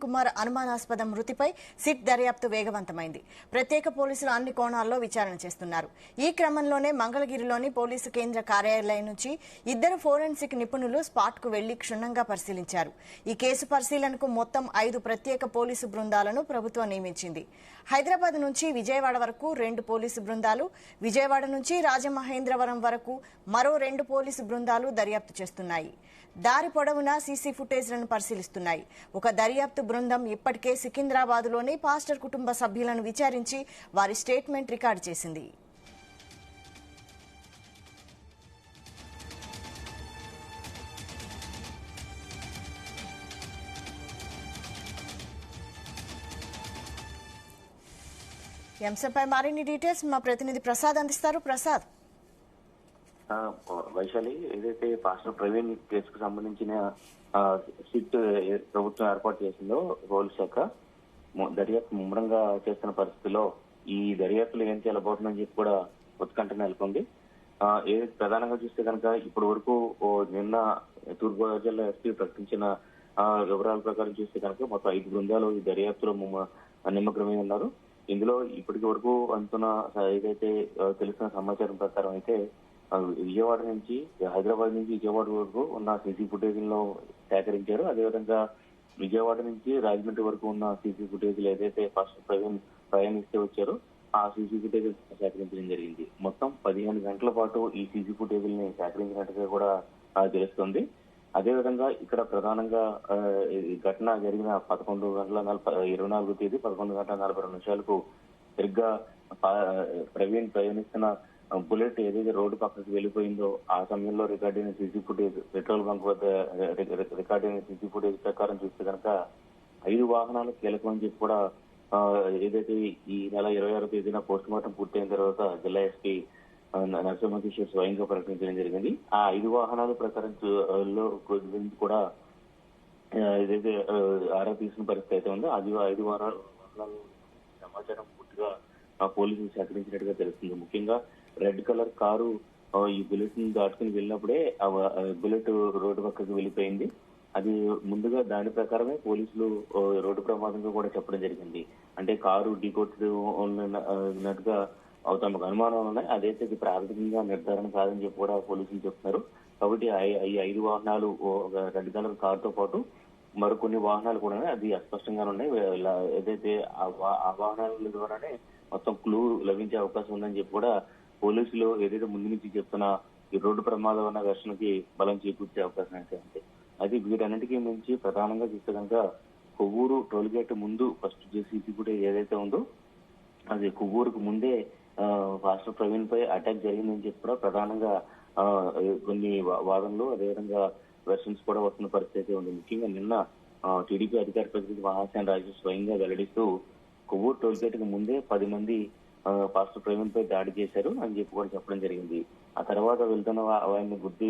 కుమార్ అనుమానాస్పద మృతిపై సిట్ దర్యాప్తు వేగవంతమైంది. ప్రత్యేక పోలీసులు అన్ని కోణాల్లో విచారణ చేస్తున్నారు. ఈ క్రమంలోనే మంగళగిరిలోని పోలీసు కేంద్ర కార్యాలయం నుంచి ఇద్దరు ఫోరెన్సిక్ నిపుణులు స్పాట్ కు వెళ్లి క్షుణ్ణంగా పరిశీలించారు. ఈ కేసు పరిశీలనకు మొత్తం 5 ప్రత్యేక పోలీసు బృందాలను ప్రభుత్వం నియమించింది. హైదరాబాద్ నుంచి విజయవాడ వరకు 2 పోలీసు బృందాలు, విజయవాడ నుంచి రాజమహేంద్రవరం వరకు మరో 2 పోలీసు బృందాలు దర్యాప్తు చేస్తున్నాయి. దారి పొడవునా సీసీ ఫుటేజ్లను పరిశీలిస్తున్నాయి. ఒక దర్యాప్తు బృందం ఇప్పటికే సికింద్రాబాద్లోని పాస్టర్ కుటుంబ సభ్యులను విచారించి వారి స్టేట్మెంట్ రికార్డు చేసింది. ఈ అంశంపై మరిన్ని డీటెయిల్స్ మా ప్రతినిధి ప్రసాద్ అందిస్తారు. ప్రసాద్, వైశాలి, ఏదైతే పాస్టర్ ప్రవీణ్ కేసుకు సంబంధించిన సిట్ ప్రభుత్వం ఏర్పాటు చేసిందో పోలీస్ శాఖ దర్యాప్తు ముమ్మరంగా చేస్తున్న పరిస్థితుల్లో ఈ దర్యాప్తులు ఏం చేయబోతుందని చెప్పి కూడా ఉత్కంఠ నెలకొంది. ఏదైతే ప్రధానంగా చూస్తే కనుక ఇప్పటి వరకు నిన్న తూర్పుగోదావరి జిల్లా ఎస్పీ ప్రకటించిన వివరాల ప్రకారం చూస్తే కనుక మొత్తం 5 బృందాలు ఈ దర్యాప్తులో నిమగ్నమై ఉన్నారు. ఇందులో ఇప్పటికి వరకు అందుతున్న ఏదైతే తెలిసిన సమాచారం ప్రకారం అయితే విజయవాడ నుంచి హైదరాబాద్ నుంచి విజయవాడ వరకు ఉన్న సీసీ ఫుటేజ్ లో సేకరించారు. అదేవిధంగా విజయవాడ నుంచి రాజమండ్రి వరకు ఉన్న సీసీ ఫుటేజ్ ఏదైతే ఫస్ట్ ప్రయాణిస్తే వచ్చారో ఆ సీసీ ఫుటేజ్ సేకరించడం జరిగింది. మొత్తం 15 గంటల పాటు ఈ సీసీ ఫుటేజ్ ని సేకరించినట్టుగా కూడా తెలుస్తుంది. అదేవిధంగా ఇక్కడ ప్రధానంగా ఘటన జరిగిన 24 తేదీ 11:42 సరిగ్గా ప్రవీణ్ ప్రయాణిస్తున్న బుల్లెట్ ఏదైతే రోడ్డు పక్కకి వెళ్ళిపోయిందో ఆ సమయంలో రికార్డ్ అయిన సీసీ ఫుటేజ్, పెట్రోల్ బంక్ వద్ద రికార్డ్ అయిన సీసీ ఫుటేజ్ ప్రకారం చూస్తే కనుక 5 వాహనాలు కీలకం అని చెప్పి కూడా ఏదైతే ఈ నెల 26వ తేదీన పోస్ట్ మార్టం పూర్తయిన తర్వాత జిల్లా ఎస్పీ నరసింహకిషోర్ స్వయంగా ప్రకటించడం జరిగింది. ఆ 5 వాహనాల ప్రకారం గురించి కూడా ఏదైతే ఆరా తీసిన పరిస్థితి అయితే ఉందో అది 5 వాహనాల సమాచారం పూర్తిగా పోలీసులు సేకరించినట్టుగా తెలుస్తుంది. ముఖ్యంగా రెడ్ కలర్ కారు ఈ బుల్లెట్ ని దాటుకుని వెళ్ళినప్పుడే బుల్లెట్ రోడ్డు పక్కకి వెళ్ళిపోయింది. అది ముందుగా దాని ప్రకారమే పోలీసులు రోడ్డు ప్రమాదంగా కూడా చెప్పడం జరిగింది. అంటే కారు ఢీకొట్టినట్టుగా తమకు అనుమానాలు ఉన్నాయి. అదైతే ఇది ప్రాథమికంగా నిర్ధారణ కాదని చెప్పి కూడా పోలీసులు చెప్తున్నారు. కాబట్టి ఈ 5 వాహనాలు రెడ్ కలర్ కారుతో పాటు మరికొన్ని వాహనాలు కూడా అది అస్పష్టంగానే ఉన్నాయి. ఏదైతే ఆ వాహనాల ద్వారానే మొత్తం క్లూ లభించే అవకాశం ఉందని చెప్పి కూడా పోలీసులు ఏదైతే ముందు నుంచి చెప్తున్న ఈ రోడ్డు ప్రమాదం అన్న ఘర్షణకి బలం చేకూర్చే అవకాశం అయితే ఉంది. అది వీటన్నిటికీ మించి ప్రధానంగా చూస్తే కనుక కొవ్వూరు టోల్ గేట్ ముందు ఫస్ట్ సీసీ ఫుటేజ్ ఏదైతే ఉందో అది కొవ్వూరుకు ముందే పాస్టర్ ప్రవీణ్ పై అటాక్ జరిగిందని చెప్పి కూడా ప్రధానంగా కొన్ని వాదనలు అదేవిధంగా వెర్షన్స్ కూడా వస్తున్న పరిస్థితి ఉంది. ముఖ్యంగా నిన్న టీడీపీ అధికార ప్రతినిధి మహాసేన రాజు స్వయంగా వెల్లడిస్తూ కొవ్వూరు టోల్ గేట్ కు ముందే 10 మంది పాస్టర్ ప్రవీణ్ పై దాడి చేశారు అని చెప్పి కూడా చెప్పడం జరిగింది. ఆ తర్వాత వెళ్తున్న ఆయన్ని బుద్ధి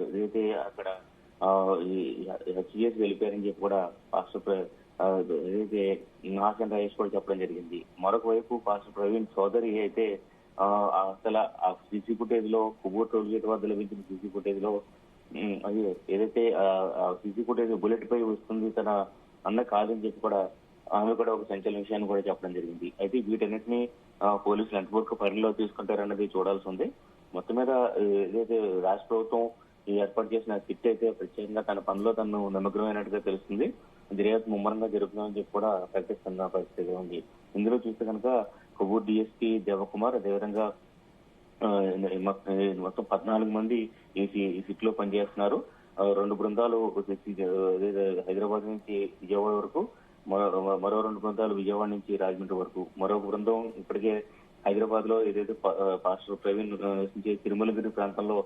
ఏదైతే అక్కడ హెచ్జిఎస్ వెళ్ళిపోయారని చెప్పి కూడా పాస్టర్ ఏదైతే మహాసేన రాజేష్ కూడా చెప్పడం జరిగింది. మరొక వైపు పాస్టర్ ప్రవీణ్ సోదరి అయితే అసలు ఆ సీసీ ఫుటేజ్ లో కొవ్వూరు టోల్ గేట్ వద్ద లభించిన సీసీ ఫుటేజ్ లో అది ఏదైతే సీసీ ఫుటేజ్ బుల్లెట్ పై వస్తుంది తన అన్న కాదని చెప్పి కూడా ఆమె కూడా ఒక సంచలన విషయాన్ని కూడా చెప్పడం జరిగింది. అయితే వీటన్నిటిని పోలీసులు ఎంతవరకు పరిధిలో తీసుకుంటారన్నది చూడాల్సి ఉంది. మొత్తం మీద ఏదైతే రాష్ట్ర ప్రభుత్వం ఏర్పాటు చేసిన సిట్ అయితే ప్రత్యేకంగా తన పనిలో తను నిమగ్నమైనట్టుగా తెలుస్తుంది. దర్యాప్తు ముమ్మరంగా జరుగుతుందని చెప్పి కూడా ప్రకటిస్తున్న పరిస్థితి ఉంది. ఇందులో చూస్తే కనుక కొవ్వూరు డిఎస్పీ దేవకుమార్ అదేవిధంగా మొత్తం 14 మంది ఈ సిట్ లో పనిచేస్తున్నారు. 2 బృందాలు హైదరాబాద్ నుంచి విజయవాడ వరకు, మరో 2 బృందాలు విజయవాడ నుంచి రాజమండ్రి వరకు, మరో బృందం ఇప్పటికే హైదరాబాద్ లో ఏదైతే పాస్టర్ ప్రవీణ్ నివసించే తిరుమలగిరి ప్రాంతంలో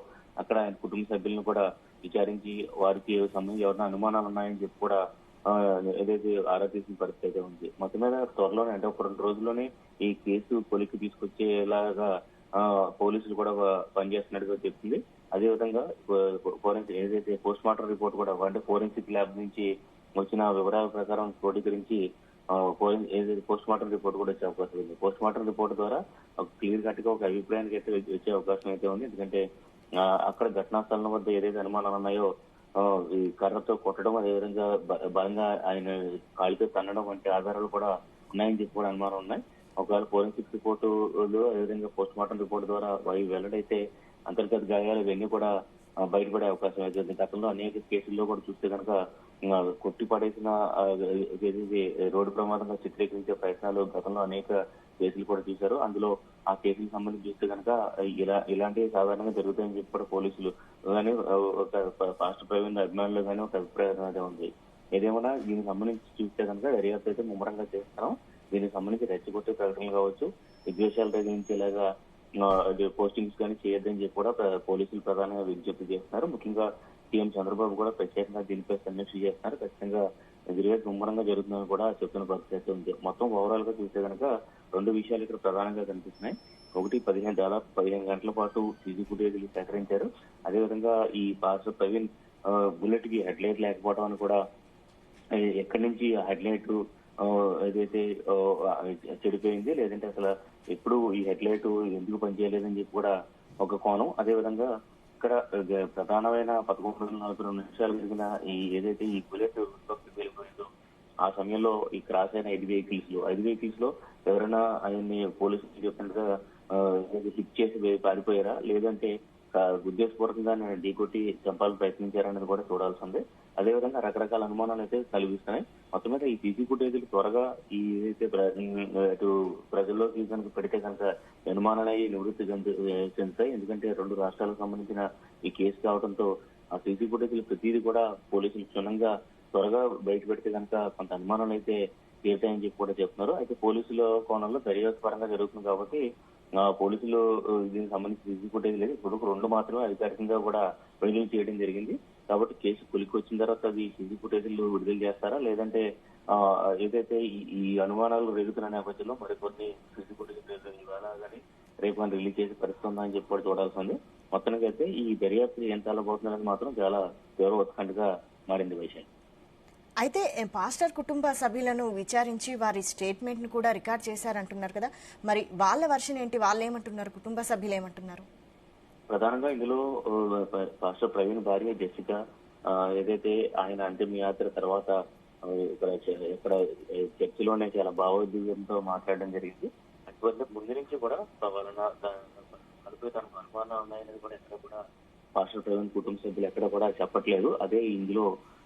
అక్కడ ఆయన కుటుంబ సభ్యులను కూడా విచారించి వారికి సంబంధించి ఎవరైనా అనుమానాలు ఉన్నాయని చెప్పి కూడా ఏదైతే ఆరా తీసిన పరిస్థితి ఉంది. మొత్తం మీద త్వరలోనే అంటే ఒక 2 రోజుల్లోనే ఈ కేసు కొలిక్కి తీసుకొచ్చేలాగా పోలీసులు కూడా పనిచేస్తున్నట్టుగా చెప్తుంది. అదేవిధంగా ఫోరెన్సిక్ ఏదైతే పోస్ట్ మార్టం రిపోర్ట్ కూడా అంటే ఫోరెన్సిక్ ల్యాబ్ నుంచి వచ్చిన వివరాల ప్రకారం క్రోడీకరించి ఏదైతే పోస్ట్ మార్టం రిపోర్ట్ కూడా వచ్చే అవకాశం ఉంది. పోస్ట్ మార్టం రిపోర్ట్ ద్వారా క్లియర్ కట్ గా ఒక అభిప్రాయానికి అయితే వచ్చే అవకాశం అయితే ఉంది. ఎందుకంటే అక్కడ ఘటనా స్థలం వద్ద ఏదైతే అనుమానాలు ఉన్నాయో ఈ కర్రతో కొట్టడం, అదేవిధంగా బలంగా ఆయన కాలితో తన్నడం వంటి ఆధారాలు కూడా ఉన్నాయని చెప్పి కూడా అనుమానం ఉన్నాయి. ఒకవేళ ఫోరెన్సిక్ రిపోర్టు అదేవిధంగా పోస్ట్ మార్టం రిపోర్ట్ ద్వారా అవి వెల్లడైతే అంతర్గత గాయాలు ఇవన్నీ కూడా బయటపడే అవకాశం అయితే గతంలో అనేక కేసుల్లో కూడా చూస్తే కనుక కొట్టి పడేసిన రోడ్డు ప్రమాదంగా చిత్రీకరించే ప్రయత్నాలు గతంలో అనేక కేసులు కూడా చూశారు. అందులో ఆ కేసులకు సంబంధించి చూస్తే కనుక ఇలాంటివి సాధారణంగా జరుగుతాయని చెప్పి కూడా పోలీసులు కానీ పాస్టర్ ప్రవీణ్ అభిమానులు కానీ ఒక అభిప్రాయం అనేది ఉంది. ఏదేమన్నా దీనికి సంబంధించి చూస్తే కనుక దర్యాప్తు అయితే ముమ్మరంగా చేస్తున్నాం. దీనికి సంబంధించి రెచ్చగొట్టే ప్రకటనలు కావచ్చు, విద్వేషాలు తగ్గించేలాగా పోస్టింగ్స్ కానీ చేయొద్దని చెప్పి కూడా పోలీసులు ప్రధానంగా విజ్ఞప్తి చేస్తున్నారు. ముఖ్యంగా సీఎం చంద్రబాబు కూడా ప్రత్యేకంగా దీనిపై సమీక్ష చేస్తున్నారు. ఖచ్చితంగా దర్యాప్తు ముమ్మరంగా జరుగుతుందని కూడా చెప్తున్న పరిస్థితి ఉంది. మొత్తం ఓవరాల్ గా చూస్తే కనుక రెండు విషయాలు ఇక్కడ ప్రధానంగా కనిపిస్తున్నాయి. ఒకటి దాదాపు 15 గంటల పాటు సీసీ ఫుటేజీలు సేకరించారు. అదేవిధంగా ఈ పాస్టర్ ప్రవీణ్ బుల్లెట్ కి హెడ్ లైట్ లేకపోవడం అని కూడా ఎక్కడి నుంచి ఆ హెడ్ లైట్ ఏదైతే చెడిపోయింది, లేదంటే అసలు ఎప్పుడు ఈ హెడ్ లైట్ ఎందుకు పనిచేయలేదని చెప్పి కూడా ఒక కోణం. అదేవిధంగా ఇక్కడ ప్రధానమైన 11:42 జరిగిన ఈ ఏదైతే ఈ బుల్లెట్ వెళ్ళిపోయిందో ఆ సమయంలో ఈ క్రాస్ అయిన 5 వెహికల్స్ లో ఎవరైనా ఆయన్ని పోలీసులు చెప్పినట్టుగా హిట్ చేసి పారిపోయారా, లేదంటే ఉద్దేశపూర్వకంగా ఢీకొట్టి చంపాలని ప్రయత్నించారనేది కూడా చూడాల్సి ఉంది. అదేవిధంగా రకరకాల అనుమానాలు అయితే కలిగిస్తున్నాయి. మొత్తం మీద ఈ సీసీ ఫుటేజీలు త్వరగా ఈ ఏదైతే అటు ప్రజల్లో కనుక పెడితే కనుక అనుమానాలు నివృత్తి చెందుతాయి. ఎందుకంటే 2 రాష్ట్రాలకు సంబంధించిన ఈ కేసు కావడంతో ఆ సీసీ ఫుటేజీలు ప్రతిదీ కూడా పోలీసులు క్షుణ్ణంగా త్వరగా బయట పెడితే కనుక కొంత అనుమానాలు అయితే తీరుతాయని చెప్పి కూడా చెప్తున్నారు. అయితే పోలీసుల కోణంలో దర్యాప్తు పరంగా జరుగుతుంది కాబట్టి పోలీసులు దీనికి సంబంధించి సీసీ ఫుటేజ్ లేదు. ఇప్పుడు 2 మాత్రమే అధికారికంగా కూడా విడుదల చేయడం జరిగింది. కాబట్టి కేసు కొలికి వచ్చిన తర్వాత అది సీసీ ఫుటేజీలు విడుదల చేస్తారా, లేదంటే ఏదైతే ఈ అనుమానాలు రేగుతున్న నేపథ్యంలో మరికొన్ని సీసీ ఫుటేజ్ ఇవాళ కానీ రేపు అని రిలీజ్ చేసే పరిస్థితి ఉందని చెప్పి కూడా చూడాల్సి ఉంది. మొత్తానికి అయితే ఈ దర్యాప్తు ఎంత అలబోతుందనేది మాత్రం చాలా తీవ్ర ఉత్కంఠగా మారింది వైశాలి. అయితే పాస్టర్ కుటుంబ సభ్యులను విచారించి వారి స్టేట్మెంట్ ను కూడా రికార్డ్ చేశారంటున్నారు కదా, మరి వాళ్ళ వర్షన్ ఏంటి? వాళ్ళు ఏమంటున్నారు? కుటుంబ సభ్యులు ఏమంటున్నారు? ప్రధానంగా ఇందులో పాస్టర్ ప్రవీణ్ భార్య జెసికా ఏదైతే ఆయన అంతిమయాత్ర తర్వాత ఇక్కడ చర్చిలోనే చాలా భావోద్వేగంతో మాట్లాడడం జరిగింది. అటువంటి ముందు నుంచి కూడా తనకు అనుమానాలు ఉన్నాయనేది కూడా ఎక్కడ కూడా పాస్టర్ ప్రవీణ్ కుటుంబ సభ్యులు ఎక్కడ కూడా చెప్పట్లేదు. అదే ఇందులో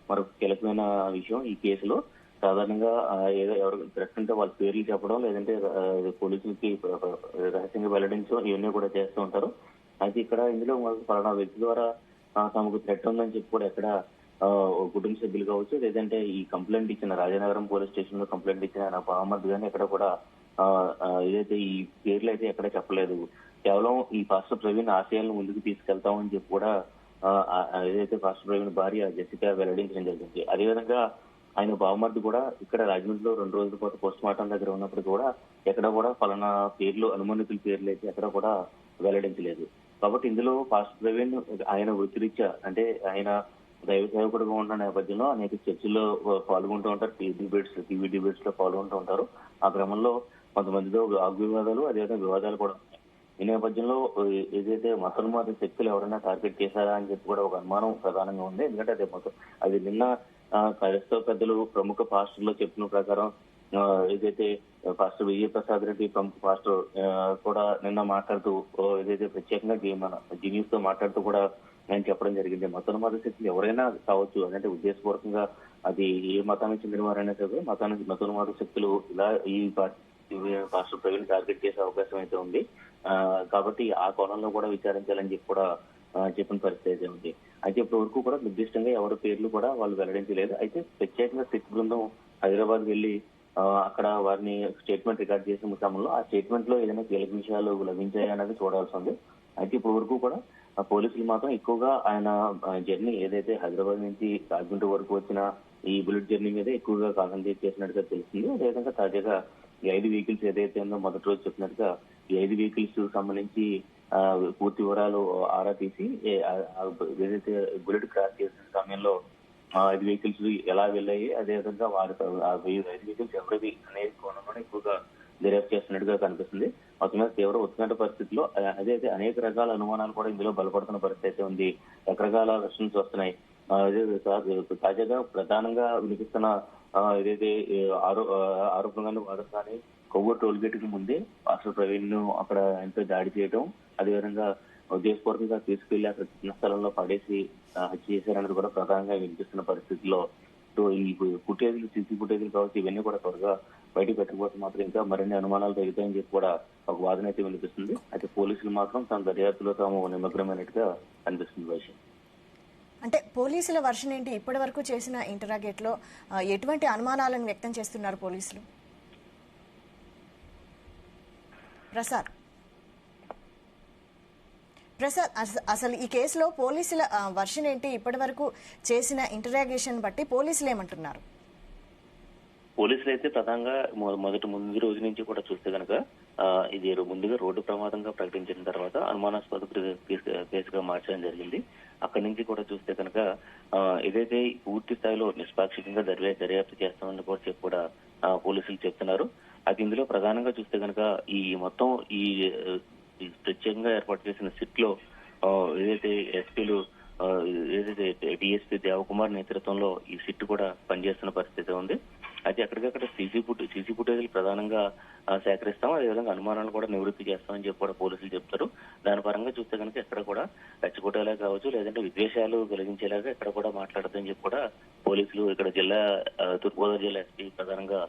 మరొక కీలకమైన విషయం. ఈ కేసులో సాధారణంగా ఏదో ఎవరు థ్రెట్ ఉంటే వాళ్ళ పేర్లు చెప్పడం, లేదంటే పోలీసులకి రహస్యంగా వెల్లడించడం ఇవన్నీ కూడా చేస్తూ ఉంటారు. అయితే ఇక్కడ ఇందులో పలానా వ్యక్తి ద్వారా తమకు థ్రెట్ ఉందని చెప్పి కూడా ఎక్కడ కుటుంబ సభ్యులు కావచ్చు, లేదంటే ఈ కంప్లైంట్ ఇచ్చిన రాజనగరం పోలీస్ స్టేషన్ లో కంప్లైంట్ ఇచ్చిన మహమ్మద్ గాని ఎక్కడ కూడా ఏదైతే ఈ పేర్లు అయితే ఎక్కడ చెప్పలేదు. కేవలం ఈ పాస్టర్ ప్రవీణ్ ఆశయాలను ముందుకు తీసుకెళ్తామని చెప్పి కూడా ఏదైతే పాస్టర్ ప్రవీణ్ భార్య జెసికా వెల్లడించడం జరిగింది. అదేవిధంగా ఆయన బావమర్ది కూడా ఇక్కడ రాజమండ్రిలో 2 రోజుల పాటు పోస్ట్ మార్టం దగ్గర ఉన్నప్పుడు కూడా ఎక్కడ కూడా పలానా పేర్లు అనుమానితుల పేర్లు అయితే ఎక్కడ కూడా వెల్లడించలేదు. కాబట్టి ఇందులో పాస్టర్ ప్రవీణ్ ఆయన వృత్తిరీత్యా అంటే ఆయన దైవ సేవకుడుగా ఉన్న నేపథ్యంలో అనేక చర్చల్లో పాల్గొంటూ ఉంటారు, టీవీ డిబేట్స్ లో పాల్గొంటూ ఉంటారు. ఆ క్రమంలో కొంతమందితో వాగ్వివాదాలు అదేవిధంగా వివాదాలు కూడా ఉన్నాయి. ఈ నేపథ్యంలో ఏదైతే మతోన్మాద శక్తులు ఎవరైనా టార్గెట్ చేశారా అని చెప్పి కూడా ఒక అనుమానం ప్రధానంగా ఉంది. ఎందుకంటే అది నిన్న క్రైస్తవ పెద్దలు ప్రముఖ పాస్టర్లో చెప్పిన ప్రకారం ఏదైతే పాస్టర్ విజయప్రసాద్ రెడ్డి ప్రముఖ పాస్టర్ కూడా నిన్న మాట్లాడుతూ ఏదైతే ప్రత్యేకంగా మన జీనియస్ తో మాట్లాడుతూ కూడా ఆయన చెప్పడం జరిగింది. మతోన్మాద శక్తులు ఎవరైనా కావచ్చు, అంటే ఉద్దేశపూర్వకంగా అది ఏ మతానికి చెందిన వారైనా సరే మతోన్మాద శక్తులు ఇలా ఈ పాస్టర్ ప్రవీణ్ టార్గెట్ చేసే అవకాశం అయితే ఉంది. కాబట్టి ఆ కోణంలో కూడా విచారించాలని చెప్పి కూడా చెప్పిన పరిస్థితి ఉంది. అయితే ఇప్పటి వరకు కూడా నిర్దిష్టంగా ఎవరి పేర్లు కూడా వాళ్ళు వెల్లడించలేదు. అయితే ప్రత్యేకంగా సిట్ బృందం హైదరాబాద్ వెళ్లి అక్కడ వారిని స్టేట్మెంట్ రికార్డ్ చేసిన క్రమంలో ఆ స్టేట్మెంట్ లో ఏదైనా కీలక విషయాలు లభించాయి అనేది చూడాల్సి ఉంది. అయితే ఇప్పటి వరకు కూడా పోలీసులు మాత్రం ఎక్కువగా ఆయన జర్నీ ఏదైతే హైదరాబాద్ నుంచి రాజమండ్రి వరకు వచ్చిన ఈ బుల్లెట్ జర్నీ మీద ఎక్కువగా కాన్సన్ట్రేట్ చేసినట్టుగా తెలిసింది. అదేవిధంగా తాజాగా ఈ 5 వెహికల్స్ ఏదైతే ఉందో మొదటి రోజు చెప్పినట్టుగా ఈ 5 వెహికల్స్ సంబంధించి పూర్తి వివరాలు ఆరా తీసి ఏదైతే బుల్లెట్ క్రాస్ చేసిన సమయంలో 5 వెహికల్స్ ఎలా వెళ్ళాయి, అదేవిధంగా వారి 5 వెహికల్స్ ఎవరివి అనే కోణంలో ఎక్కువగా దర్యాప్తు చేస్తున్నట్టుగా కనిపిస్తుంది. మొత్తం మీద తీవ్ర ఉత్కంఠ పరిస్థితుల్లో అదే అనేక రకాల అనుమానాలు కూడా ఇందులో బలపడుతున్న పరిస్థితి ఉంది. రకరకాల వెర్షన్స్ వస్తున్నాయి. తాజాగా ప్రధానంగా వినిపిస్తున్న ఏదైతే ఆరోపణ కానీ వాదన కానీ కొవ్వూరు టోల్ గేట్ కి ముందే పాస్టర్ ప్రవీణ్ ను అక్కడ ఎంతో దాడి చేయడం, అదేవిధంగా ఉద్దేశపూర్వకంగా తీసుకెళ్లి అక్కడ చిన్న స్థలంలో పడేసి హత్య చేశారన్నది కూడా ప్రధానంగా వినిపిస్తున్న పరిస్థితుల్లో ఈ ఫుటేజ్లు, సీసీ ఫుటేజ్లు కావచ్చు, ఇవన్నీ కూడా త్వరగా బయటకు పెట్టకపోతే మాత్రం ఇంకా మరిన్ని అనుమానాలు తగ్గుతాయని చెప్పి కూడా ఒక వాదన అయితే వినిపిస్తుంది. అయితే పోలీసులు మాత్రం తమ దర్యాప్తులో తాము నిమగ్నమైనట్టుగా కనిపిస్తుంది వైశ్యం. అంటే పోలీసుల వర్షన్ ఏంటి? ఇప్పటి వరకు చేసిన ఇంటరాగేట్ లో ఎటువంటి అనుమానాలను వ్యక్తం చేస్తున్నారు పోలీసులు? ప్రసాద్ అసలు ఈ కేసులో పోలీసుల వర్షన్ ఏంటి? ఇప్పటి వరకు చేసిన ఇంటరాగేషన్ బట్టి పోలీసులు ఏమంటున్నారు? పోలీసులు అయితే ప్రధానంగా ముందు రోజు నుంచి కూడా చూస్తే కనుక ఇది ముందుగా రోడ్డు ప్రమాదంగా ప్రకటించిన తర్వాత అనుమానాస్పద కేసుగా మార్చడం జరిగింది. అక్కడి నుంచి కూడా చూస్తే కనుక ఏదైతే పూర్తి స్థాయిలో నిష్పాక్షికంగా దర్యాప్తు చేస్తామని కూడా చెప్పి కూడా పోలీసులు చెప్తున్నారు. అది ఇందులో ప్రధానంగా చూస్తే కనుక ఈ మొత్తం ఈ ప్రత్యేకంగా ఏర్పాటు చేసిన సిట్ లో ఏదైతే ఎస్పీలు ఏదైతే డిఎస్పీ దేవకుమార్ నేతృత్వంలో ఈ సిట్ కూడా పనిచేస్తున్న పరిస్థితి ఉంది. అయితే అక్కడికక్కడ సీసీ ఫుటేజీలు ప్రధానంగా సేకరిస్తాం, అదేవిధంగా అనుమానాలు కూడా నివృత్తి చేస్తామని చెప్పి కూడా పోలీసులు చెప్తారు. దాని పరంగా చూస్తే కనుక ఎక్కడ కూడా రెచ్చగొట్టేలా కావచ్చు, లేదంటే విద్వేషాలు కలిగించేలాగా ఎక్కడ కూడా మాట్లాడదని చెప్పి కూడా పోలీసులు ఇక్కడ తూర్పుగోదావరి జిల్లా ఎస్పీ ప్రధానంగా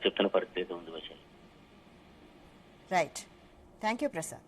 చెప్తున్న పరిస్థితి ఉంది. Right, thank you Prasad.